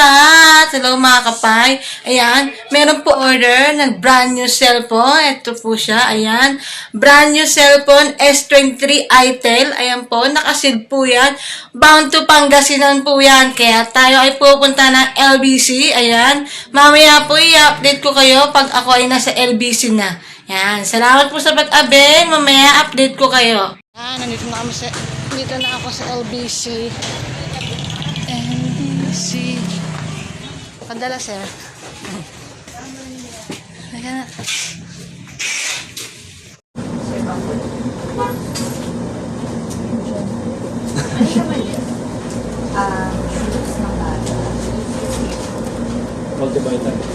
lahat! Hello mga kapay! Ayan, meron po order ng brand new cellphone. Ito po siya, ayan. Brand new cellphone, S23 itel. Ayan po, nakasid po yan. Bound to Pangasinan po yan. Kaya tayo ay pupunta ng LBC. Ayan, mamaya po i-update ko kayo pag ako ay nasa LBC na. Ayan, salamat po sa pag-abel. Mamaya update ko kayo. Nandito na ako sa LBC. LBC. Padala, sir. Teka na. Ano siya mali? Shoes ng bata. Multivitamin.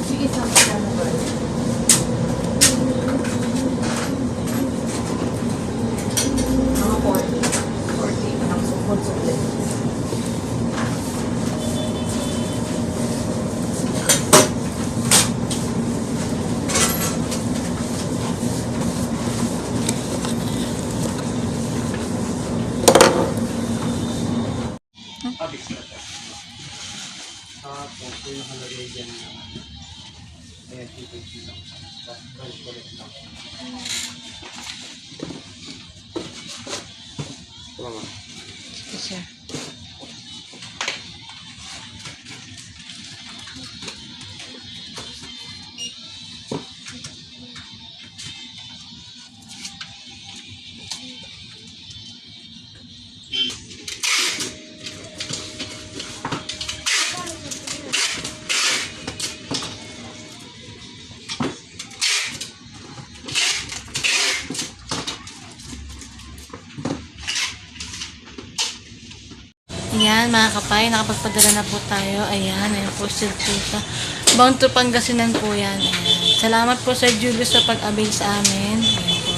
Sige, isang ano ba? Mga 40. 40. Ang sukod-sukod. Tapos yung nakalagay dyan na ayan, kita lang. Tapos ulit lang. Tama. Yes, sir. Ayan, mga kapay, nakapagpadala na po tayo. Ayan, ayan po, still kita. Bound to Pangasinan po yan. Ayan. Salamat po Sir Julius sa pag-avail sa amin. Ayan po.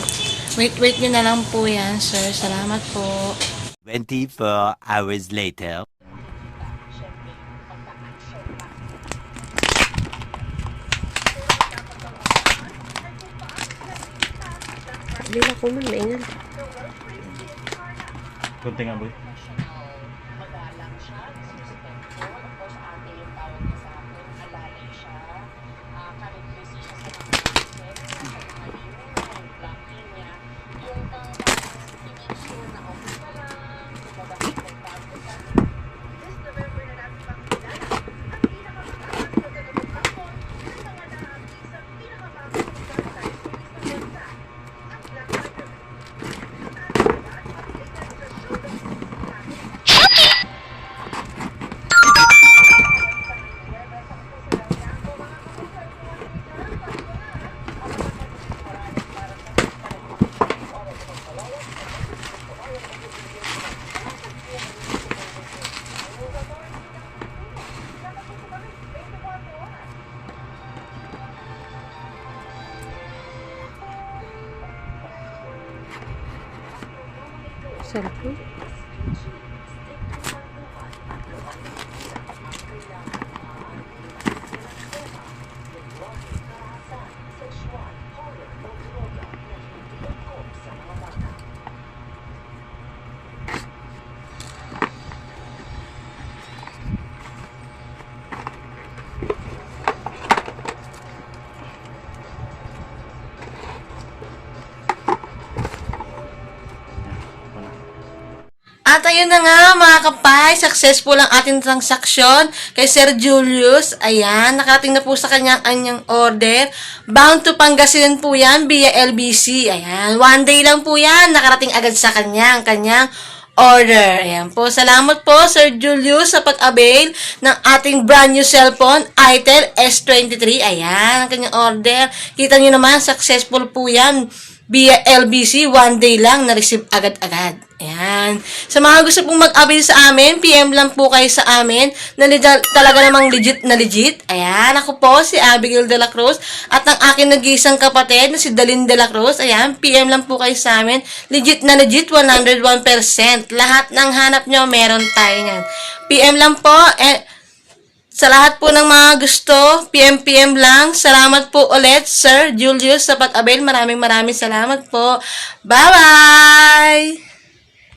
Wait nyo na lang po yan, sir. Salamat po. 24 hours later. Hindi na kuman, maingan. Kunti nga, boy. Cellphone. At ayun na nga mga kapay, successful ang ating transaksyon kay Sir Julius. Ayan, nakarating na po sa kanyang order. Bound to Pangasinan po yan via LBC. Ayan, one day lang po yan. Nakarating agad sa kanyang order. Ayan po, salamat po Sir Julius sa pag-avail ng ating brand new cellphone, itel S23. Ayan, ang kanyang order. Kita nyo naman, successful po yan. Via LBC, one day lang, na-receive agad-agad. Ayan. Sa mga gusto pong mag-avail sa amin, PM lang po kayo sa amin, na talaga namang legit na legit. Ayan, ako po, si Abigail de la Cruz, at ang akin nag-iisang kapatid, na si Dalyn de la Cruz. Ayan, PM lang po kayo sa amin. Legit na legit, 101%. Lahat ng hanap nyo, meron tayo yan. PM lang po, sa lahat po ng mga gusto, PM lang. Salamat po ulit, Sir Julius, sa pag-avail. Maraming salamat po. Bye-bye!